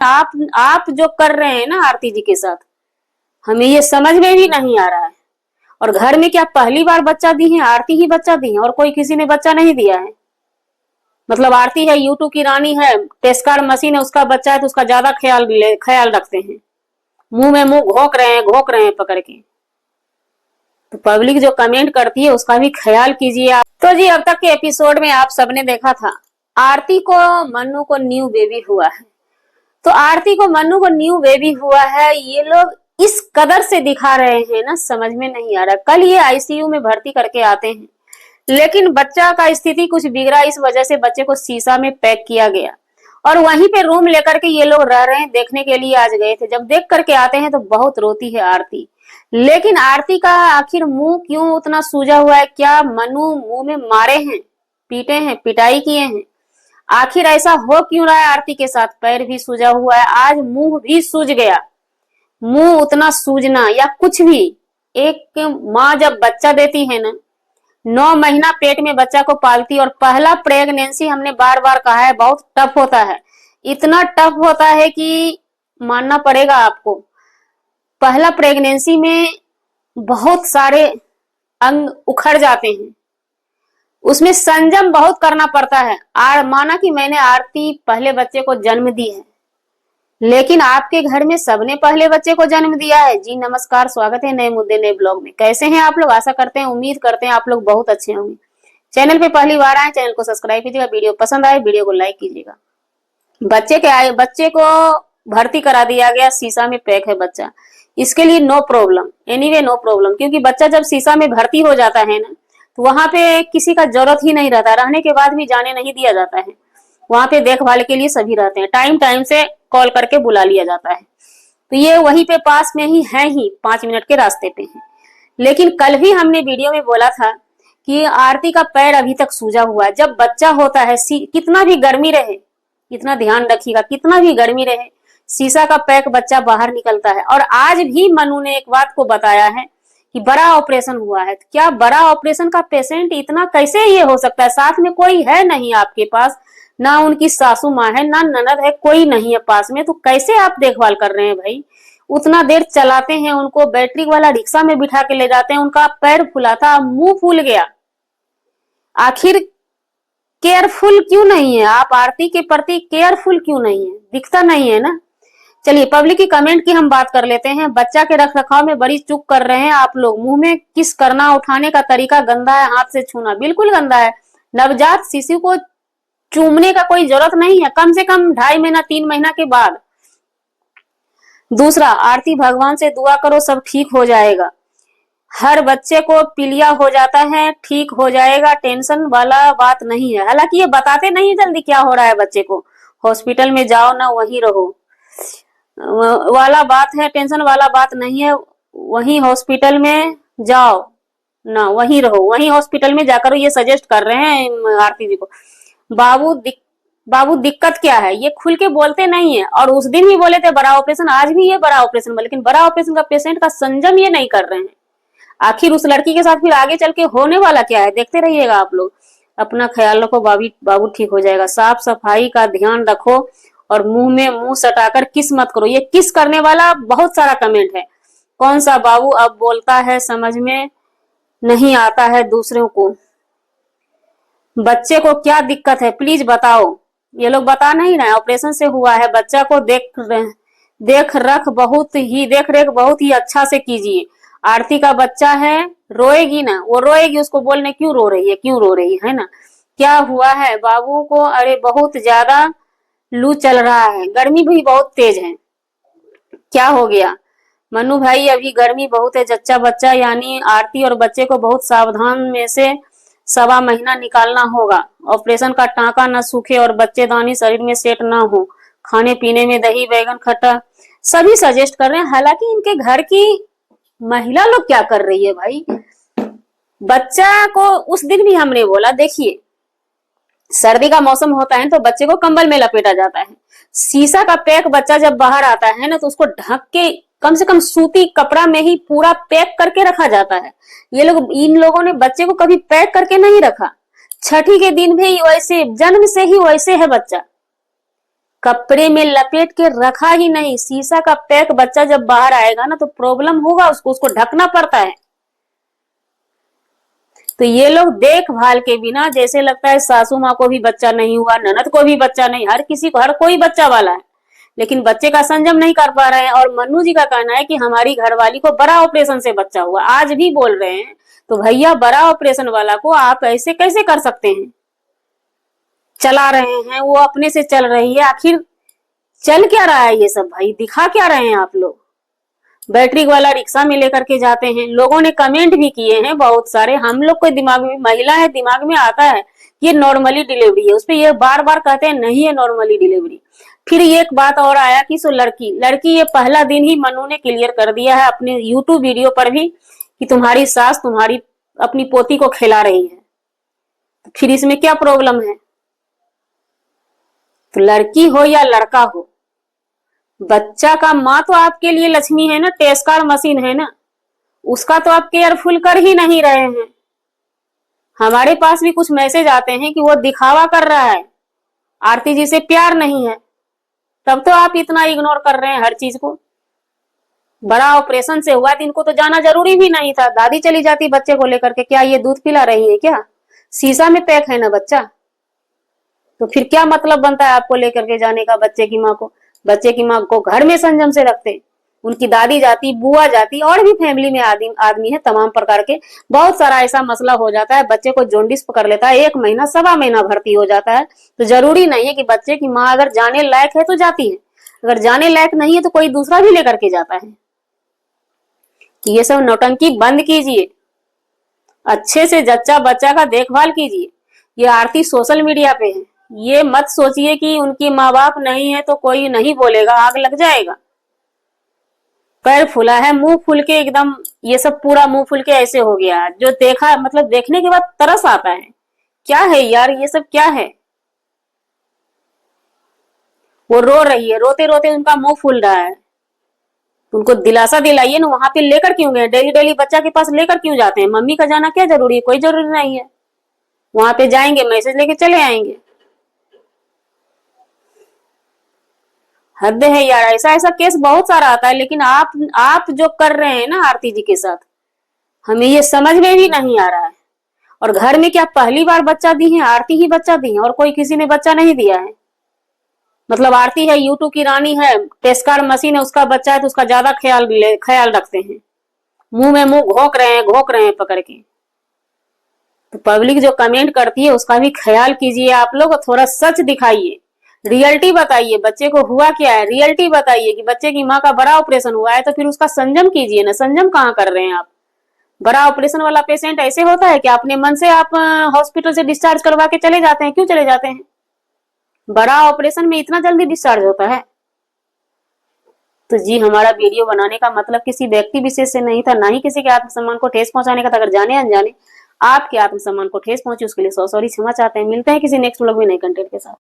आप जो कर रहे हैं ना आरती जी के साथ, हमें ये समझ में भी नहीं आ रहा है। और घर में क्या पहली बार बच्चा दी है? आरती ही बच्चा दी है और कोई किसी ने बच्चा नहीं दिया है। मतलब आरती है यूट्यूब की रानी है, टेस्कार मशीन है, उसका बच्चा है तो उसका ज्यादा ख्याल रखते हैं। मुंह में मुंह घोंक रहे हैं पकड़ के। तो पब्लिक जो कमेंट करती है उसका भी ख्याल कीजिए आप। तो जी अब तक के एपिसोड में आप सबने देखा था आरती को मन्नू को न्यू बेबी हुआ है। तो आरती को मन्नू को न्यू बेबी हुआ है, ये लोग इस कदर से दिखा रहे हैं ना, समझ में नहीं आ रहा। कल ये आईसीयू में भर्ती करके आते हैं, लेकिन बच्चा का स्थिति कुछ बिगड़ा, इस वजह से बच्चे को शीशा में पैक किया गया और वहीं पे रूम लेकर के ये लोग रह रहे हैं। देखने के लिए आज गए थे, जब देख करके आते हैं तो बहुत रोती है आरती। लेकिन आरती का आखिर मुंह क्यों उतना सूजा हुआ है? क्या मनु मुंह में मारे हैं, पीटे हैं, पिटाई किए हैं? आखिर ऐसा हो क्यों रहा है आरती के साथ? पैर भी सूजा हुआ है, आज मुंह भी सूज गया। मुंह उतना सूजना या कुछ भी, एक माँ जब बच्चा देती है ना, 9 महीना पेट में बच्चा को पालती, और पहला प्रेगनेंसी हमने बार बार कहा है बहुत टफ होता है। इतना टफ होता है कि मानना पड़ेगा आपको। पहला प्रेगनेंसी में बहुत सारे अंग उखड़ जाते हैं, उसमें संयम बहुत करना पड़ता है। माना कि मैंने आरती पहले बच्चे को जन्म दी है, लेकिन आपके घर में सबने पहले बच्चे को जन्म दिया है। जी नमस्कार, स्वागत है नए मुद्दे नए ब्लॉग में। कैसे हैं आप लोग? आशा करते हैं, उम्मीद करते हैं आप लोग बहुत अच्छे होंगे। चैनल पे पहली बार आए, चैनल को सब्सक्राइब कीजिएगा, वीडियो पसंद आए वीडियो को लाइक कीजिएगा। बच्चे को भर्ती करा दिया गया, शीशा में पैक है बच्चा। इसके लिए no problem, anyway no problem, क्योंकि बच्चा जब शीशा में भर्ती हो जाता है ना, तो वहां पे किसी का जरूरत ही नहीं रहता, रहने के बाद भी जाने नहीं दिया जाता है। वहां पे देखभाल के लिए सभी रहते हैं, टाइम टाइम से कॉल करके बुला लिया जाता है। तो ये वहीं पे पास में ही है, ही 5 मिनट के रास्ते पे है। लेकिन कल भी हमने वीडियो में बोला था कि आरती का पैर अभी तक सूजा हुआ है। जब बच्चा होता है, कितना भी गर्मी रहे, इतना ध्यान रखिएगा, कितना भी गर्मी रहे, शीशा का पैक बच्चा बाहर निकलता है। और आज भी मनु ने एक बात को बताया है कि बड़ा ऑपरेशन हुआ है। क्या बड़ा ऑपरेशन का पेशेंट इतना कैसे ये हो सकता है? साथ में कोई है नहीं आपके पास, ना उनकी सासू माँ है, ना ननद है, कोई नहीं है पास में, तो कैसे आप देखभाल कर रहे हैं भाई? उतना देर चलाते हैं उनको, बैटरी वाला रिक्शा में बिठा के ले जाते हैं, उनका पैर फूला था, मुंह फूल गया। आखिर केयरफुल क्यों नहीं है आप? आरती के प्रति केयरफुल क्यों नहीं है? दिखता नहीं है ना। चलिए पब्लिक की कमेंट की हम बात कर लेते हैं। बच्चा के रख रखाव में बड़ी चूक कर रहे हैं आप लोग। मुंह में किस करना, उठाने का तरीका गंदा है, हाथ से छूना बिल्कुल गंदा है। नवजात शिशु को चूमने का कोई जरूरत नहीं है, कम से कम 2.5 महीना 3 महीना के बाद। दूसरा, आरती भगवान से दुआ करो सब ठीक हो जाएगा। हर बच्चे को पीलिया हो जाता है, ठीक हो जाएगा, टेंशन वाला बात नहीं है। हालांकि ये बताते नहीं जल्दी क्या हो रहा है बच्चे को। हॉस्पिटल में जाओ ना वहीं रहो वाला बात है, टेंशन वाला बात नहीं है। वहीं हॉस्पिटल में जाओ ना वहीं रहो, वहीं हॉस्पिटल में जाकर ये सजेस्ट कर रहे हैं आरती जी को। बाबू दिक्कत क्या है? ये खुल के बोलते नहीं है। और उस दिन भी बोले थे बड़ा ऑपरेशन, आज भी ये बड़ा ऑपरेशन, लेकिन बड़ा ऑपरेशन का पेशेंट का संयम ये नहीं कर रहे हैं। आखिर उस लड़की के साथ फिर आगे चल के होने वाला क्या है, देखते रहिएगा आप लोग। अपना ख्याल रखो, बाबू ठीक हो जाएगा। साफ सफाई का ध्यान रखो और मुंह में मुंह सटाकर किस मत करो। ये किस करने वाला बहुत सारा कमेंट है। कौन सा बाबू अब बोलता है, समझ में नहीं आता है दूसरों को। बच्चे को क्या दिक्कत है प्लीज बताओ। ये लोग बता नहीं रहे, ऑपरेशन से हुआ है। बच्चा को देख रेख बहुत ही अच्छा से कीजिए। आरती का बच्चा है, रोएगी ना, वो रोएगी, उसको बोलने क्यों रो रही है ना। क्या हुआ है बाबू को? अरे बहुत ज्यादा लू चल रहा है, गर्मी भी बहुत तेज है। क्या हो गया मनु भाई? अभी गर्मी बहुत है। जच्चा बच्चा यानी आरती और बच्चे को बहुत सावधान में से 1.25 महीना निकालना होगा। ऑपरेशन का टांका न सूखे और बच्चेदानी शरीर में सेट ना हो। खाने पीने में दही बैगन खट्टा सभी सजेस्ट कर रहे हैं। हालांकि इनके घर की महिला लोग क्या कर रही है भाई? बच्चा को उस दिन भी हमने बोला, देखिए सर्दी का मौसम होता है तो बच्चे को कंबल में लपेटा जाता है। शीशा का पैक बच्चा जब बाहर आता है ना, तो उसको ढक के कम से कम सूती कपड़ा में ही पूरा पैक करके रखा जाता है। इन लोगों ने बच्चे को कभी पैक करके नहीं रखा। छठी के दिन भी वैसे, जन्म से ही वैसे है बच्चा। कपड़े में लपेट के रखा ही नहीं, शीशा का पैक। बच्चा जब बाहर आएगा ना तो प्रॉब्लम होगा उसको, उसको ढकना पड़ता है। तो ये लोग देखभाल के बिना, जैसे लगता है सासू माँ को भी बच्चा नहीं हुआ, ननद को भी बच्चा नहीं, हर किसी को, हर कोई बच्चा वाला है, लेकिन बच्चे का संयम नहीं कर पा रहे हैं। और मन्नू जी का कहना है कि हमारी घरवाली को बड़ा ऑपरेशन से बच्चा हुआ, आज भी बोल रहे हैं। तो भैया बड़ा ऑपरेशन वाला को आप ऐसे कैसे कर सकते हैं? चला रहे हैं, वो अपने से चल रही है, आखिर चल क्या रहा है ये सब भाई? दिखा क्या रहे हैं आप लोग? बैटरी वाला रिक्शा में लेकर के जाते हैं। लोगों ने कमेंट भी किए हैं बहुत सारे, हम लोग को दिमाग में, महिला है दिमाग में आता है ये नॉर्मली डिलीवरी है, उस पर ये बार बार कहते हैं नहीं है नॉर्मली डिलीवरी। फिर एक बात और आया कि सो लड़की लड़की, ये पहला दिन ही मनु ने क्लियर कर दिया है अपने यूट्यूब वीडियो पर भी कि तुम्हारी सास तुम्हारी अपनी पोती को खिला रही है। तो फिर इसमें क्या प्रॉब्लम है? तो लड़की हो या लड़का हो, बच्चा का माँ तो आपके लिए लक्ष्मी है ना, टेस्कार मशीन है ना, उसका तो आप केयरफुल कर ही नहीं रहे हैं। हमारे पास भी कुछ मैसेज आते हैं कि वो दिखावा कर रहा है, आरती जी से प्यार नहीं है, तब तो आप इतना इग्नोर कर रहे हैं हर चीज को। बड़ा ऑपरेशन से हुआ तो इनको तो जाना जरूरी भी नहीं था, दादी चली जाती बच्चे को लेकर के। क्या ये दूध पिला रही है क्या? शीशा में पैक है ना बच्चा, तो फिर क्या मतलब बनता है आपको लेकर के जाने का बच्चे की माँ को? बच्चे की माँ को घर में संयम से रखते, उनकी दादी जाती, बुआ जाती, और भी फैमिली में आदमी है तमाम प्रकार के। बहुत सारा ऐसा मसला हो जाता है, बच्चे को जोंडिस पकड़ लेता है, 1 महीना सवा महीना भर्ती हो जाता है। तो जरूरी नहीं है कि बच्चे की माँ अगर जाने लायक है तो जाती है, अगर जाने लायक नहीं है तो कोई दूसरा भी लेकर के जाता है। ये सब नौटंकी बंद कीजिए, अच्छे से जच्चा बच्चा का देखभाल कीजिए। ये आरती सोशल मीडिया पे है, ये मत सोचिए कि उनकी माँ बाप नहीं है तो कोई नहीं बोलेगा, आग लग जाएगा। पैर फूला है, मुंह फूल के एकदम, ये सब पूरा मुंह फूल के ऐसे हो गया, जो देखा मतलब देखने के बाद तरस आता है। क्या है यार, ये सब क्या है? वो रो रही है, रोते रोते उनका मुंह फूल रहा है, उनको दिलासा दिलाइए ना। वहां पे लेकर क्यों गए? डेली डेली बच्चा के पास लेकर क्यों जाते हैं? मम्मी का जाना क्या जरूरी है? कोई जरूरी नहीं है। वहां पे जाएंगे, मैसेज लेके चले आएंगे। हद है यार, ऐसा ऐसा केस बहुत सारा आता है, लेकिन आप जो कर रहे हैं ना आरती जी के साथ, हमें ये समझ में भी नहीं आ रहा है। और घर में क्या पहली बार बच्चा दी है? आरती ही बच्चा दी है और कोई किसी ने बच्चा नहीं दिया है। मतलब आरती है, यूट्यूब की रानी है, टेस्कार मशीन है, उसका बच्चा है तो उसका ज्यादा ख्याल रखते हैं। मुंह में मुंह घोंक रहे हैं पकड़ के। तो पब्लिक जो कमेंट करती है उसका भी ख्याल कीजिए आप लोग, थोड़ा सच दिखाइए, रियलिटी बताइए बच्चे को हुआ क्या है, रियलिटी बताइए कि बच्चे की माँ का बड़ा ऑपरेशन हुआ है, तो फिर उसका संयम कीजिए ना। संयम कहाँ कर रहे हैं आप? बड़ा ऑपरेशन वाला पेशेंट ऐसे होता है कि अपने मन से आप हॉस्पिटल से डिस्चार्ज करवा के चले जाते हैं? क्यों चले जाते हैं? बड़ा ऑपरेशन में इतना जल्दी डिस्चार्ज होता है? तो जी, हमारा वीडियो बनाने का मतलब किसी व्यक्ति विशेष से नहीं था, ना ही किसी के आत्मसम्मान को ठेस पहुंचाने का था। अगर जाने अनजाने आपके आत्मसम्मान को ठेस पहुंची उसके लिए सॉरी, क्षमा चाहते हैं। मिलते हैं किसी नेक्स्ट व्लॉग में नए कंटेंट के साथ।